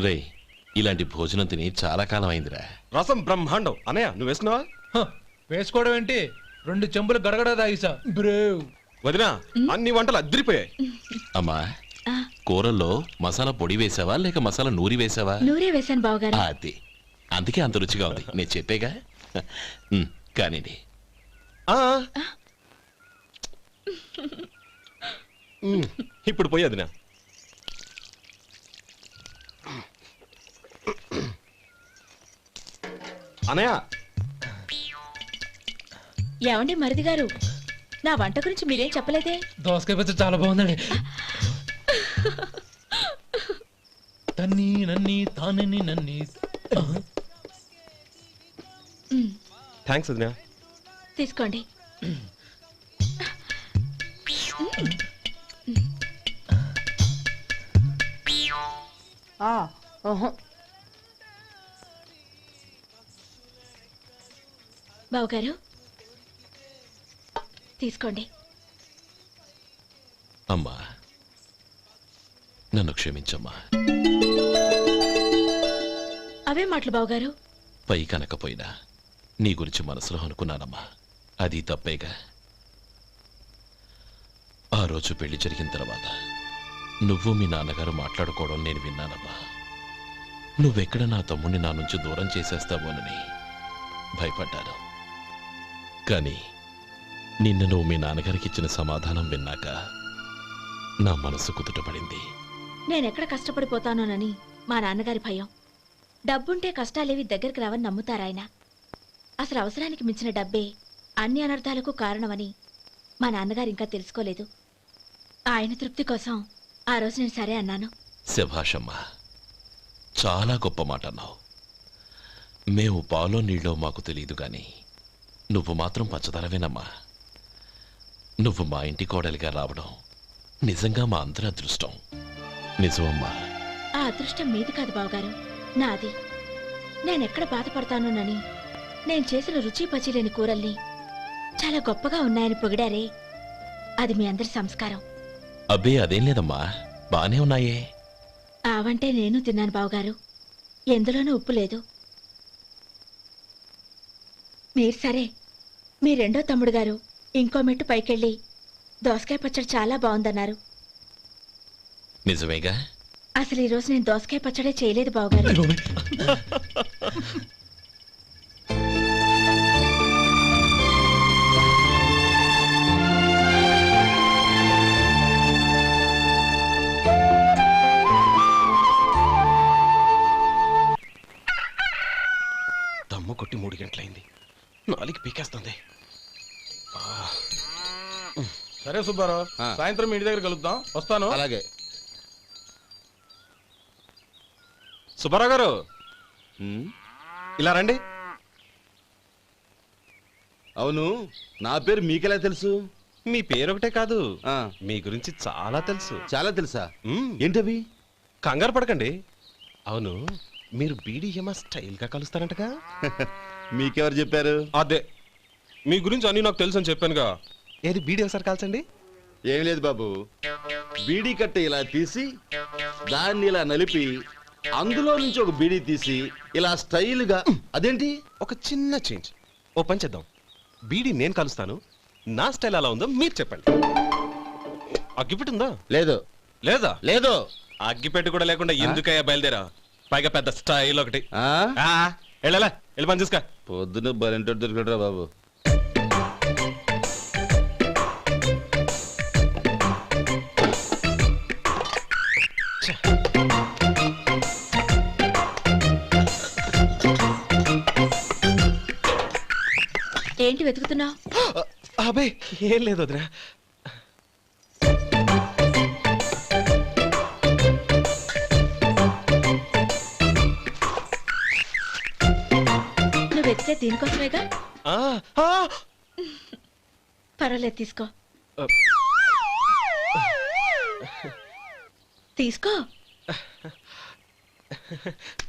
రే ఇలాంటి భోజనం తిని చాలా కాలం అయిందిరా. రసం బ్రహ్మాండం. అనయ్య నువ్వు వేసుకున్నావా? వేసుకోవడం ఏంటి, 2 చెంబులు గడగడ తాగిసా బ్రేవ్. వదినా అన్ని వంటలు అద్దరిపోయాయి. అమ్మా కూరల్లో మసాలా పొడి వేసావా లేక మసాలా నూరి వేసావా? నూరే వేసాను బావగారు. అది అందుకే అంత రుచిగా ఉంది. నేను చెప్పేగా. కానివ్వండి. ఇప్పుడు పోయి వదినా. అనయ్య ఏమండి మరిది గారు, నా వంట గురించి మీరేం చెప్పలేదే? దోసకాయ పచ్చడి చాలా బాగుందండి. తన్ని నన్ని తానని నన్ని. థ్యాంక్స్ వదినా. తీసుకోండి. బావగారు తీసుకోండి. అమ్మా నన్ను క్షమించమ్మా. అవే మాటలు బావగారు. పై కనకపోయినా నీ గురించి మనసులో అనుకున్నానమ్మా. అది తప్పేగా. ఆ రోజు పెళ్లి జరిగిన తర్వాత నువ్వు మీ నాన్నగారు మాట్లాడుకోవడం నేను విన్నానమ్మా. నువ్వెక్కడ నా తమ్ముడిని నా నుంచి దూరం చేసేస్తావోనని భయపడ్డాను. కానీ నిన్న నువ్వు మీ నాన్నగారికి ఇచ్చిన సమాధానం విన్నాక నా మనసు కుదుటపడింది. నేనెక్కడ కష్టపడిపోతానోనని మా నాన్నగారి భయం. డబ్బుంటే కష్టాలేవి దగ్గరికి రావని నమ్ముతారాయన. అసలు అవసరానికి మించిన డబ్బే అన్ని అనర్థాలకు కారణమని మా నాన్నగారు ఇంకా తెలుసుకోలేదు. ఆయన తృప్తి కోసం ఆ రోజు నేను సరే అన్నాను. శభాషమ్మా, చాలా గొప్ప మాట అన్నావు. మేము పాలో నీళ్ళో మాకు తెలియదు గాని నువ్వు మాత్రం పచ్చదనవేనమ్మా. నువ్వు మా ఇంటి కోడలిగా రావడం నిజంగా మా అందరి అదృష్టం. నిజమమ్మా. ఆ అదృష్టం మీది కాదు బావగారు, నాది. నేనెక్కడ బాధపడతానోనని నేను చేసిన రుచి పచిలేని కూరల్ని చాలా గొప్పగా ఉన్నాయని పొగిడారే, అది మీ అందరి సంస్కారం. అబ్బే అదేం లేదమ్మా, బానే ఉన్నాయే. ఆవంటే నేను తిన్నాను బావగారు, ఎందులోనూ ఉప్పు లేదు. మీరు సరే, మీ రెండో తమ్ముడు గారు ఇంకో మెట్టు పైకెళ్ళి దోసకాయ పచ్చడి చాలా బాగుందన్నారు. నిజమేగా? అసలు ఈరోజు నేను దోసకాయ పచ్చడే చేయలేదు బావగారు. దమ్ము కొట్టి 3 గంటలైంది. 4కి పీకేస్తుంది. సరే సుబ్బారావు, సాయంత్రం మీ ఇంటి దగ్గర కలుద్దాం. వస్తాను. అలాగే. సుబ్బారావు గారు ఇలా రండి. అవును, నా పేరు మీకెలా తెలుసు? మీ పేరు ఒకటే కాదు, మీ గురించి చాలా తెలుసు. చాలా తెలుసా? ఏంటవి? కంగారు పడకండి. అవును, మీరు బీడీఎంఆ స్టైల్ గా కలుస్తారంటగా? మీకెవరు చెప్పారు? అదే, మీ గురించి అన్ని నాకు తెలుసు అని చెప్పానుగా. ఏది బీడీ ఒకసారి కాల్చండి. ఏం లేదు బాబు, బీడీ కట్ట ఇలా తీసి దాన్ని ఇలా నలిపి అందులో నుంచి ఒక బీడీ తీసి ఇలా స్టైల్ గా. అదేంటి? ఒక చిన్న చేంజ్. ఓ పని చేద్దాం, బీడీ నేను కలుస్తాను, నా స్టైల్ అలా ఉందో మీరు చెప్పండి. అగ్గిపెట్టి ఉందా? లేదు. లేదా? లేదు. అగ్గిపెట్టి కూడా లేకుండా ఎందుకయ్యా బయలుదేరా? పైగా పెద్ద స్టైల్ ఒకటి. వెళ్ళాలా, వెళ్ళి పని చూసుకో. పొద్దున బలింటో దొరికడరా బాబు. ఏంటి వెతుకుతున్నావు? అబే ఏం లేదు వదినా. నువ్వు వెతికే దీనికోసమేగా. పర్వాలేదు, తీసుకో. తీసుకో.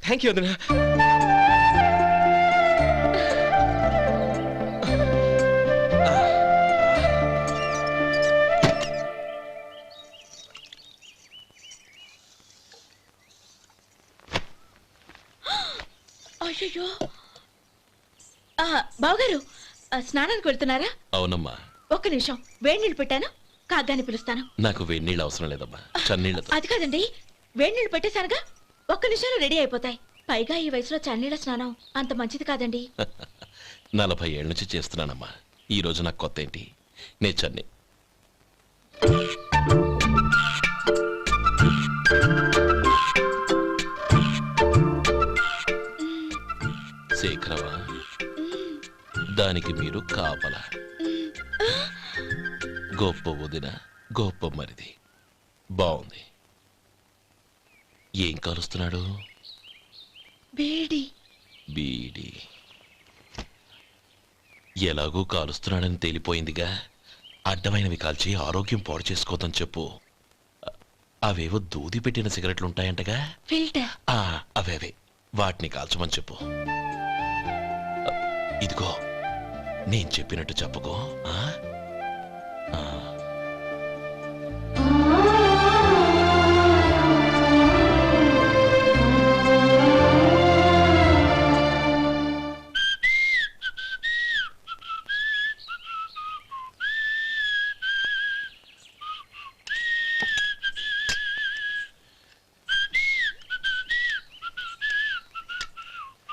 థ్యాంక్ యూ వదినా. అయ్యో బావగారు స్నానానికి వెళ్తున్నారా? అవునమ్మా. ఒక్క నిమిషం, వేడి నీళ్ళు పెట్టాను, కాగ్గాని పిలుస్తాను. నాకు వేడి నీళ్ళు అవసరం లేదమ్మా, చన్నీళ్ళతో. అది కాదండి, వేడి నీళ్ళు పెట్టేశానుగా, ఒక్క నిమిషంలో రెడీ అయిపోతాయి. పైగా ఈ వయసులో చన్నీళ్ళ స్నానం అంత మంచిది కాదండి. 40 ఏళ్ళ నుంచి చేస్తున్నానమ్మా. ఈ రోజు నాకు కొత్త ఏంటి? నే చన్ని. శేఖరవా, దానికి మీరు కాపల. గొప్ప వదిన, గొప్ప మరిది. బాగుంది. ఏం కాలుస్తున్నాడు? బీడి. బీడి ఎలాగూ కాలుస్తున్నాడని తేలిపోయిందిగా. అడ్డమైనవి కాల్చి ఆరోగ్యం పాడు చేసుకోదని చెప్పు. అవేవో దూది పెట్టిన సిగరెట్లు ఉంటాయంటగా, ఫిల్టర్. అవే వాటిని కాల్చమని చెప్పు. ఇదిగో, నేను చెప్పినట్టు చెప్పుకో.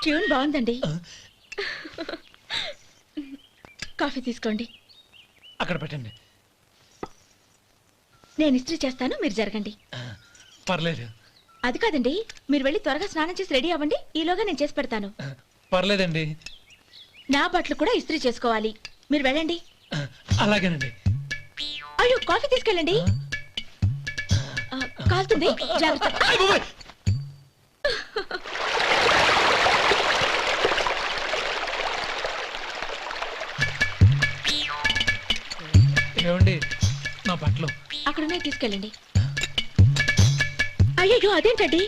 ట్యూన్ బాగుందండి. కాఫీ తీసుకోండి. అక్కడ పెట్టండి. నేను ఇస్త్రీ చేస్తాను, మీరు జరగండి. పర్లేదు. అది కాదండి, మీరు వెళ్ళి త్వరగా స్నానం చేసి రెడీ అవ్వండి, ఈలోగా నేను చేసి పెడతాను. పర్లేదండి. నా బట్టలు కూడా ఇస్త్రీ చేసుకోవాలి, మీరు వెళ్ళండి. అలాగేనండి. అయ్యో, కాఫీ తీసుకెళ్ళండి. కాలుతుంది, జాగ్రత్త. ఏమండి, నా బట్టలు అక్కడున్నా తీసుకెళ్ళండి. అయ్యో, అదేంటండి,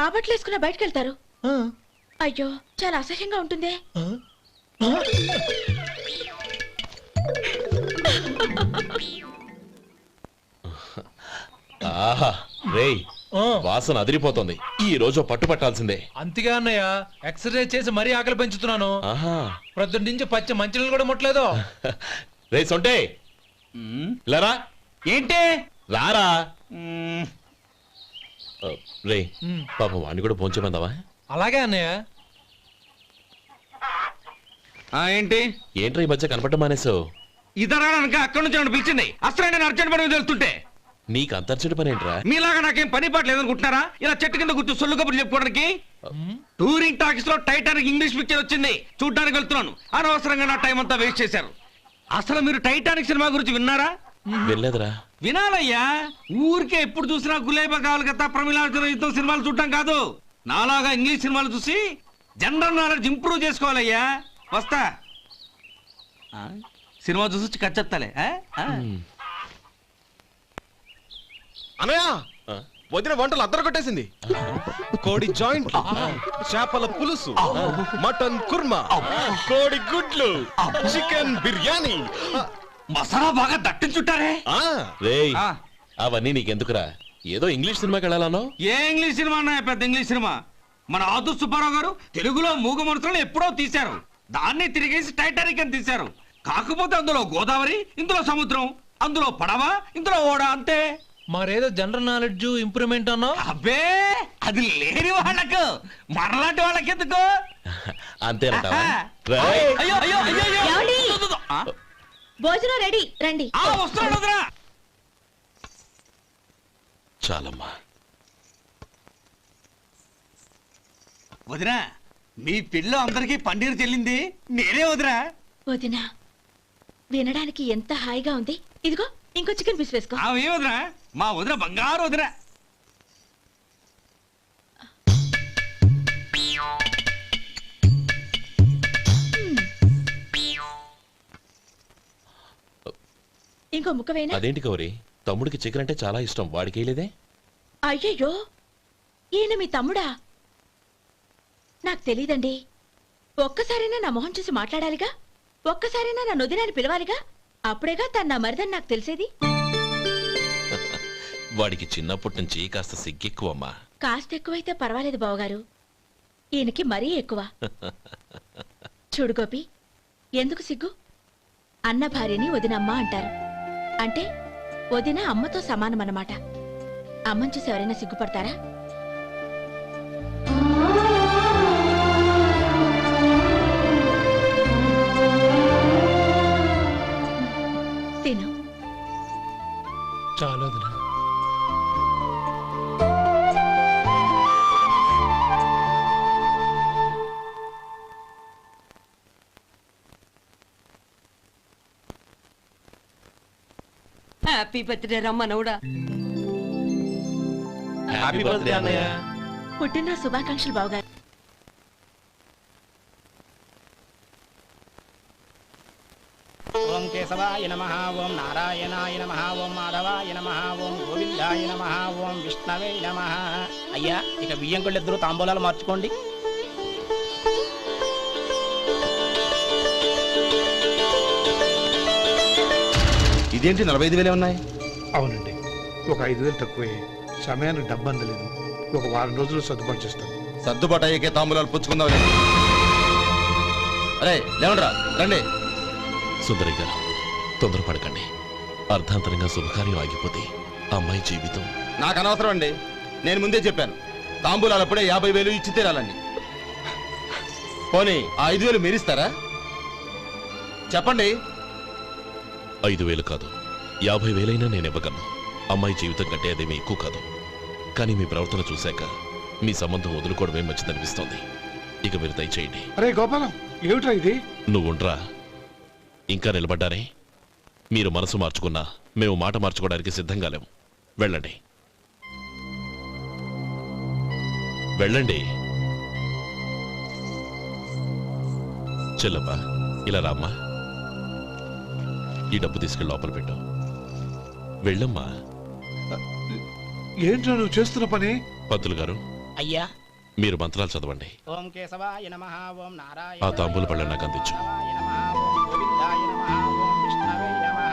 ఆ బట్టలు వేసుకున్న బయటకు వెళ్తారు? అయ్యో, చాలా అసహ్యంగా ఉంటుందే. ఆహా రేయ్, వాసన అదిరిపోతుంది. ఈ రోజు పట్టు పట్టాల్సిందే. అంతగా అన్నయ్య, ఎక్సర్సైజ్ చేసి మరీ ఆకలి పెంచుతున్నాను. ఆహా, ప్రొద్దున నుంచి పచ్చి మంచినీళ్ళు కూడా ముట్టలేదు. రే సొంటే, లేరా. ఏంటి? రారా. రే, పాపం వాణ్ణి కూడా భోంచమందావా? అలాగే అన్నయ్య. ఏంటి? ఏంట్రా ఈ మధ్య కనపడటం మానేసావు? ఇదనక అక్కడి నుంచి నన్ను పిలిచింది. అసలు నేను అర్జెంట్ పని తెలుస్తుంటే నీకు అంతర్చడి పని ఏంట్రా? మీలాగా నాకేం పని పాట లేదనుకుంటున్నారా? ఇలా చెట్టు కింద కూర్చో సొల్లు కబుర్లు చెప్పుకోవడానికి. టూరింగ్ టాకీస్ లో టైటానిక్ ఇంగ్లీష్ పిక్చర్ వచ్చింది, చూడ్డానికి వెళ్తున్నాను. అనవసరంగా నా టైం అంతా వేస్ట్ చేశారు. అసలు మీరు టైటానిక్ సినిమా గురించి విన్నారా? వెళ్ళలేదురా. వినాలయ్యా. ఊరికే ఎప్పుడు చూసినా గులేబా కావాలి కదా, ప్రమిళార్జున యుద్ధం సినిమాలు చూడటం కాదు. నాలాగా ఇంగ్లీష్ సినిమాలు చూసి జనరల్ నాలెడ్జ్ ఇంప్రూవ్ చేసుకోవాలయ్యా. వస్తా. సినిమా చూసి కచ్చెత్తాలే. అనయా, వదిన వంటలు అద్దరు కొట్టేసింది. కోడి జాయింట్, చేపల పులుసు, మటన్ కుర్మా, కోడి గుడ్లు, చికెన్ బిర్యానీ, మసాలా బాగా దట్టించుంటారే. రేయ్, అవన్నీ నీకెందుకురా? ఏదో ఇంగ్లీష్ సినిమాకి వెళ్ళాలనో. ఏ ఇంగ్లీష్ సినిమా అన్నా? పెద్ద ఇంగ్లీష్ సినిమా. మన ఆదు సుబ్బారావు గారు తెలుగులో మూగ మనుషులను ఎప్పుడో తీశారు. దాన్ని తిరిగేసి టైటానిక్ అని తీశారు. కాకపోతే అందులో గోదావరి, ఇందులో సముద్రం, అందులో పడవ, ఇందులో ఓడ, అంతే. మరేదో జనరల్ నాలెడ్జ్ ఇంప్రూవ్మెంట్ అన్నా? అబ్బే, అది లేని వాళ్ళకు, మరలాంటి వాళ్ళకి ఎందుకు? అంతేనట. అయ్యో అయ్యో అయ్యో అయ్యో. ఏమండి? ఆ? భోజనం రెడీ, రండి. వస్తున్నాడు వదరా. చాలమ్మా. వదినా, మీ పిల్ల అందరికీ పన్నీరు చెల్లింది నేనే వదినా. వదినా, వినడానికి ఎంత హాయిగా ఉంది. ఇదిగో ఇంకో చికెన్ పీస్ వేసుకో. ఏ వదినా? మా వదిన బంగారు వదినా. ఇంకో ముక్క వేయనా? అదేంటి గౌరీ, తమ్ముడికి చికెన్ అంటే చాలా ఇష్టం, వాడికి వేయలేదే? అయ్యయ్యో, ఈయన మీ తమ్ముడా? నాకు తెలీదండి. ఒక్కసారైనా నా మొహం చూసి మాట్లాడాలిగా, ఒక్కసారైనా నా నొదినాన్ని పిలవాలిగా, అప్పుడేగా తన నా మరిదని నాకు తెలిసేది. వాడికి చిన్నప్పటి నుంచి కాస్త సిగ్గెక్కువమ్మా. కాస్త ఎక్కువైతే పర్వాలేదు బావగారు. ఈయనకి మరీ ఎక్కువ. చూడు గోపి, ఎందుకు సిగ్గు? అన్న భార్యని వదినమ్మ అంటారు. అంటే వదిన అమ్మతో సమానమన్నమాట. అమ్మని చూసి ఎవరైనా సిగ్గుపడతారా? తిను. చాలా వదినా. హ్యాపీ బర్త్డే రమ్మనవుడా. హ్యాపీ బర్త్డే అన్నయ్య. పుట్టిన శుభాకాంక్షలు బావగారు. ఓం కేశవాయ నమః, ఓం నారాయణాయ నమః, ఓం మాధవాయ నమః, ఓం గోవిందాయ నమః, ఓం విష్ణవే నమః. అయ్యా, ఇక బియ్యం కొళ్ళిద్దరూ తాంబూలాలు మార్చుకోండి. ఇదేంటి 45,000 ఉన్నాయి? అవునండి, ఒక 5,000 తక్కువే. సమయానికి డబ్బు అందలేదు. ఒక వారం రోజులు సర్దుబాటు చేస్తాను. సర్దుబాటు అయ్యకే తాంబూలాలు పుచ్చుకుందాం. అరే లేవండ్రా, రండి. సుందరి గారు, తొందరపడకండి. అర్ధాంతరంగా శుభకార్యం ఆగిపోతే అమ్మాయి జీవితం. నాకు అనవసరం అండి. నేను ముందే చెప్పాను, తాంబూలాలు అప్పుడే 50,000 ఇచ్చి తీరాలండి. పోనీ ఆ 5,000 మీరిస్తారా? చెప్పండి. 5,000 కాదు, 50,000 నేను ఇవ్వగలను. అమ్మాయి జీవితం కంటే అదేమీ ఎక్కువ కాదు. కానీ మీ ప్రవర్తన చూశాక మీ సంబంధం వదులుకోవడమే మంచిదనిపిస్తోంది. ఇక మీరు దయచేయండి. అరే గోపాలం, ఏమిట్రా ఇది? నువ్వుండ్రా. ఇంకా నిలబడ్డారే? మీరు మనసు మార్చుకున్నా మేము మాట మార్చుకోవడానికి సిద్ధంగా లేము. వెళ్ళండి, వెళ్ళండి. చెల్లమ్మా, ఇలా రామ్మా. ఈ డబ్బు తీసుకెళ్ళి లోపల పెట్టు. వెళ్ళమ్మా. ఏంట్రా నువ్వు చేస్తున్న పని? పంతులు గారు, అయ్యా, మీరు మంత్రాలు చదవండి. ఓం కేశవాయ నమః, ఓం నారాయణ. ఆ తాంబూల పళ్ళ నాకు అందించు. ఓం గోవిందాయ నమః, ఓం విష్ణవే నమః.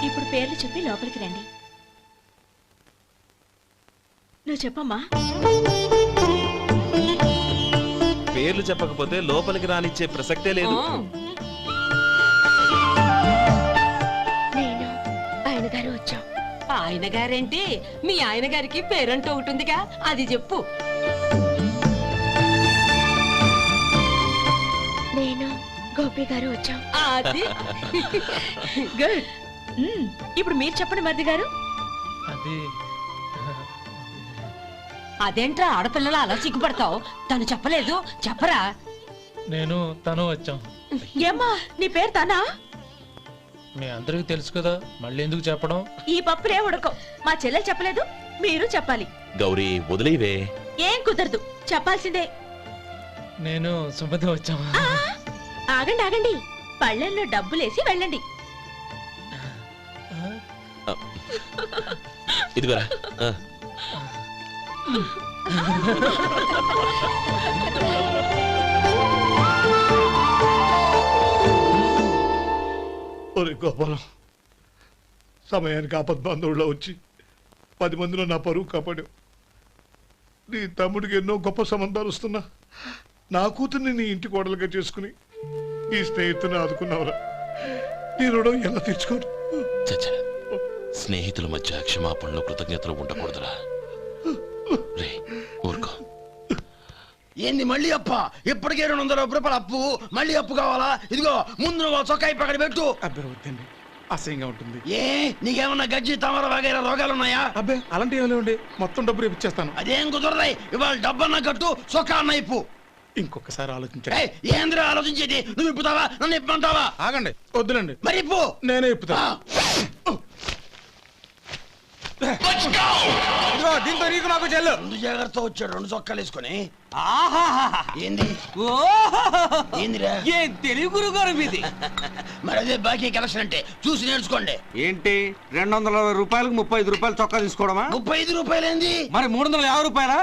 ఇప్పుడు పేర్లు చెప్పి లోపలికి రండి. నువ్వు చెప్పమ్మా. పేర్లు చెప్పకపోతే లోపలికి రానిచ్చే ప్రసక్తే లేదు. నేను ఆయన గారు వచ్చాం. ఆయన గారేంటి, మీ ఆయన గారికి పేరంటూ ఒకటి ఉందిగా, అది చెప్పు. నేను గోపి గారు వచ్చాం. అది గుడ్. ఇప్పుడు మీరు చెప్పండి మరిది గారు. అది అదేంట్రా ఆడపిల్లలు అలా సిగ్గుపడతావు? తను చెప్పలేదు, చెప్పరా. నేను తను వచ్చాం. ఏమ్మా, నీ పేరు తానా? మీ అందరికి తెలుసు కదా, మళ్ళీ ఎందుకు చెప్పడం? ఈ పప్పులే ఉడకం. మా చెల్లెలు చెప్పలేదు, మీరు చెప్పాలి. గౌరీ, వదిలేవే. ఏం కుదరదు, చెప్పాల్సిందే. నేను సుమతి వచ్చాం. ఆ, ఆగండి ఆగండి, పళ్ళెంలో డబ్బులేసి వెళ్ళండి. ఇదిగోరా. ఒరే గోపాలం, సమయానికి ఆపద్బాంధవుల్లో వచ్చి 10 మందిలో నా పరువు కాపాడావు. నీ తమ్ముడికి ఎన్నో గొప్ప సంబంధాలు వస్తున్నా నా కూతుర్ని నీ ఇంటి కోడలుగా చేసుకుని ఈ స్నేహితుని ఆదుకున్నావురా. నీ రుణం ఎలా తీర్చుకోరు? చచ్చా, స్నేహితుల మధ్య క్షమాపణలు కృతజ్ఞతలు ఉండకూడదురా. రే, ఊరుకో. ఏంది మళ్ళీ అప్ప? ఇప్పటికే 200 రూపాయల అప్పు, మళ్ళీ అప్పు కావాలా? ఇదిగో ముందు నువ్వు చొక్కా పక్కన పెట్టు. అబ్బే వద్దండి, అసహ్యంగా ఉంటుంది. ఏ నీకేమన్నా గజ్జి తమర వగైరా రోగాలున్నాయా? అబ్బే అలాంటి ఏమీ లేవండి, మొత్తం డబ్బు రేపు ఇచ్చేస్తాను. అదేం కుదరదాయి. ఇవాళ డబ్బన్నా కట్టు, చొక్కా అన్న ఇప్పు. ఇంకొకసారి ఆలోచించండి. ఏంద్ర ఆలోచించేది? నువ్వు ఇప్పుతావా, నన్ను ఇప్పమంటావా? ఆగండి, వద్దులండి, మరి ఇప్పు. నేనే ఇప్పుతా. దీంతో నీకు నాకు చెల్లు. 2 జాగ్రత్త వచ్చాడు, 2 చొక్కాలు వేసుకొని. ఏంది ఏందిరా ఏ తెలుగు గురువు గారు మీది మరి అదే బాకీ కలెక్షన్ అంటే చూసి నేర్చుకోండి. ఏంటి 220 రూపాయలకు 35 రూపాయలు చొక్కా తీసుకోవడమా? 35 రూపాయలు ఏంది? మరి 350 రూపాయలా?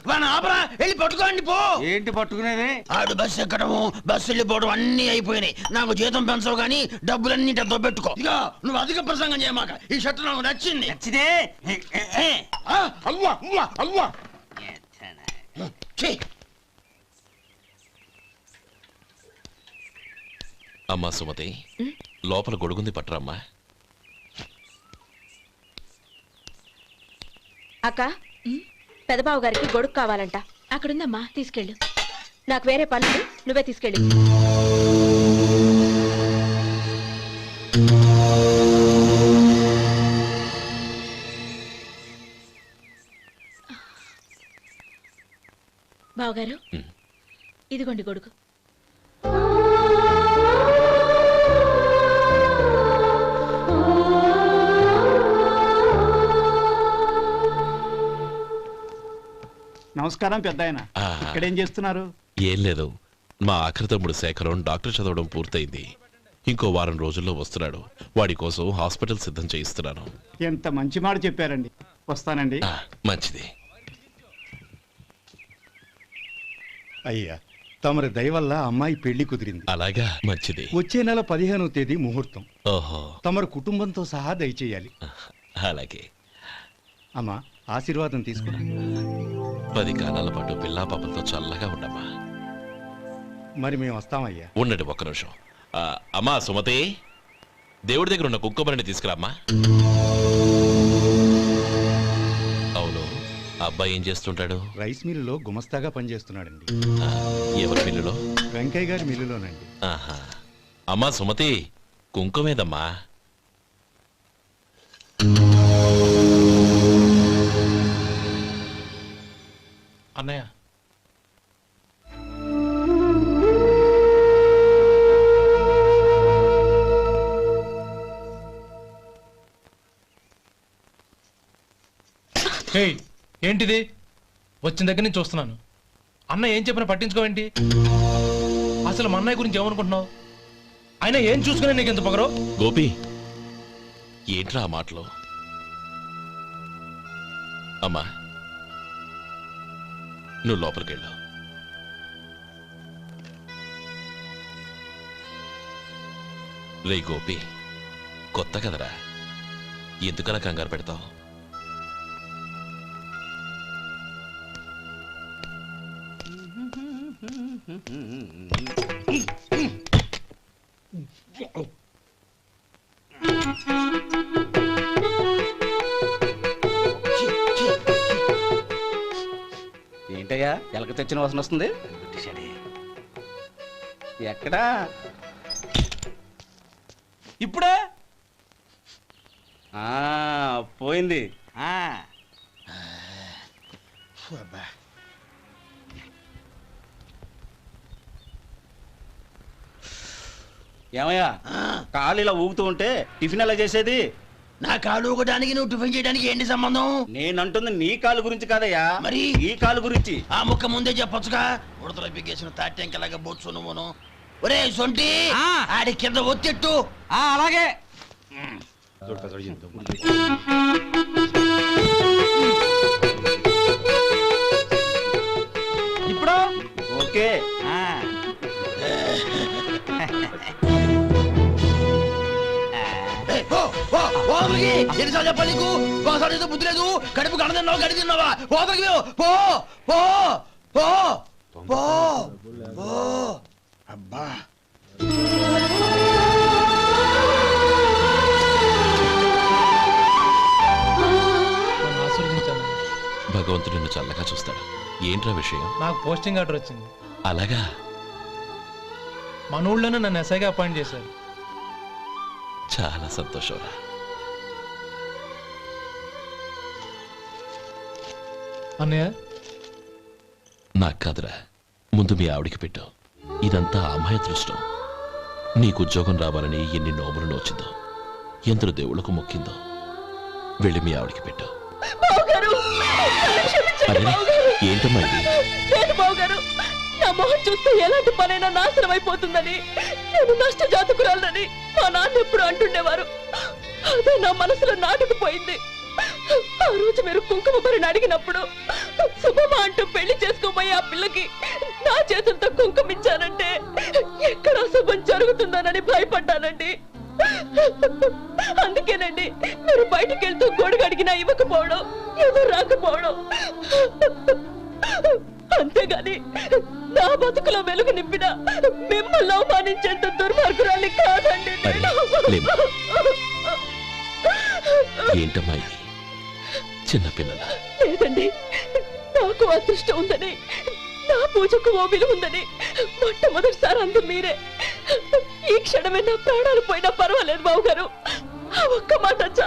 వాడిని ఆపరా, వెళ్ళి పట్టుకోండి పో. ఏంటి పట్టుకునేది? ఆడు బస్సు ఎక్కడము బస్సు వెళ్ళిపోవడం అన్ని అయిపోయినాయి. నాకు జీతం పెంచవు గానీ డబ్బులన్నీ దొబ్బెట్టుకో. ఇక నువ్వు అధిక ప్రసంగం చేయమాక. ఈ షర్ట్ నాకు నచ్చింది. నచ్చితే అవ్వా అవ్వా అవ్వా. అమ్మా సుమతి, లోపల గొడుగుంది పట్టరమ్మా. అక్క పెదబాబు గారికి గొడుగు కావాలంట. అక్కడుందమ్మా, తీసుకెళ్ళు. నాకు వేరే పనులు, నువ్వే తీసుకెళ్ళి. బావగారు, ఇదిగోండి గొడుగు. నమస్కారం పెద్ద ఆయన. ఇక్కడేం చేస్తున్నారు? ఏం లేదు, మా ఆఖరి తమ్ముడు శేఖరం డాక్టర్ చదవడం పూర్తయింది. ఇంకో వారం రోజుల్లో వస్తున్నాడు. వాడి కోసం హాస్పిటల్ సిద్ధం చేయిస్తున్నాను. ఎంత మంచి మాట చెప్పారండి. వస్తానండి. మంచిది. అయ్యా, తమరి దయ వల్ల అమ్మాయి పెళ్లి కుదిరింది. అలాగా, మంచిది. వచ్చే నెల 15వ తేదీ ముహూర్తం. ఓహో. తమరు కుటుంబంతో సహా దయచేయాలి. అలాగే. అమ్మా, ఆశీర్వాదం తీసుకురా. 10 కాలాల పాటు పిల్లా పాపలతో చల్లగా ఉండమ్మా. మరి మేము వస్తామయ్యా. ఉండండి ఒక్క నిమిషం. అమ్మా సుమతి, దేవుడి దగ్గర ఉన్న కుక్కబరిని తీసుకురామ్మా. అవును, అబ్బాయి ఏం చేస్తుంటాడు? రైస్ మిల్లులో గుమస్తాగా పనిచేస్తున్నాడండి. ఎవరి మిల్లులో? వెంకయ్య గారి మిల్లులోనండి. ఆహా. అమ్మా సుమతి, కుంకుమేదమ్మా? అన్నయ్య, ఏంటిది? వచ్చిన దగ్గర నుంచి చూస్తున్నాను. అన్న ఏం చెప్పినా పట్టించుకోవేంటి? అసలు మా అన్నయ్య గురించి ఏమనుకుంటున్నావు? అయినా ఏం చూసుకునే నీకు ఎంత పొగరు? గోపి, ఏంట్రా ఆ మాటలు? అమ్మా, నువ్వు లోపలికెళ్ళు. రే గోపి, కొత్త కదరా, ఎందుకలా కంగారు పెడతావు? ఏంటయ్యా ఎలక తెచ్చిన వాసన వస్తుంది? ఎక్కడా? ఇప్పుడే పోయింది. ఏమయ్యా, కాలు ఇలా ఊగుతూ ఉంటే టిఫిన్ ఎలా చేసేది? నా కాలు ఊగడానికి నువ్వు టిఫిన్ చేయడానికి ఏంటి సంబంధం? నేనంటుంది నీ కాలు గురించి కాదయ్యా, మరి ఈ కాలు గురించి. ఆ ముక్క ముందే చెప్పొచ్చుగా. ఉడతలో బిగ్గేసిన తాట్యంకలాగా బొచ్చు నువ్వును. ఒరే సొంటి, ఆడి కింద ఒత్తిట్టు. అలాగే. ఇప్పుడు ఓకే. ఎన్నిసార్లు చెప్పాలి నీకు? ఒకసారి బుద్ధి లేదు. కడుపు గడ తిన్నావు, గడి తిన్నావా? పోతకి పో పో పో పో పో. అబ్బా, భగవంతుడు నిన్ను చల్లగా చూస్తాడు. ఏంట్రా విషయం? నాకు పోస్టింగ్ ఆర్డర్ వచ్చింది. అలాగా? మన ఊళ్ళోనే నన్ను ఎస్ఐగా అపాయింట్ చేశారు. చాలా సంతోషంరా. అన్నయ్య, నాకు కాదురా, ముందు మీ ఆవిడికి పెట్టు. ఇదంతా అమ్మాయి అదృష్టం. నీకు ఉద్యోగం రావాలని ఎన్ని నోములు నోచిందో, ఎందరు దేవుళ్లకు మొక్కిందో. వెళ్ళి మీ ఆవిడికి పెట్టు. బావగారు, నన్ను క్షమించండి బావగారు. ఏంటమ్మా ఇది? లేదు బావగారు, నా మొహం చూస్తే ఎలాంటి పనైనా నాశనం అయిపోతుందని, నేను నష్ట జాతకురాలని మా నాన్న ఎప్పుడు అంటుండేవారు. అదే నా మనసులో నాటుకుపోయింది. ఆ రోజు మీరు కుంకుమ భరిని అడిగినప్పుడు శుభమా అంటూ పెళ్లి చేసుకోబోయే ఆ పిల్లకి నా చేతులతో కుంకుమ ఇచ్చానంటే ఎక్కడ శుభం జరుగుతుందోనని భయపడ్డానండి. అందుకేనండి మీరు బయటికి వెళ్తూ గొడుగు అడిగినా ఇవ్వకపోవడం, ఎవరు రాకపోవడం. అంతేగాని నా బతుకులో వెలుగు నింపిన మిమ్మల్ని అవమానించేంత దుర్మార్గురాలి కాదండి నేను. ఏంటమ్మా ఇది? చిన్నపిల్లల లేదండి, నాకు అదృష్టం ఉందని, నా పూజకు ఓ విలువ ఉందని మొట్టమొదటిసారి అందు మీరే. ఈ క్షణమే నా ప్రాణాలు పోయినా పర్వాలేదు బావగారు, ఆ ఒక్క మాట చాలు.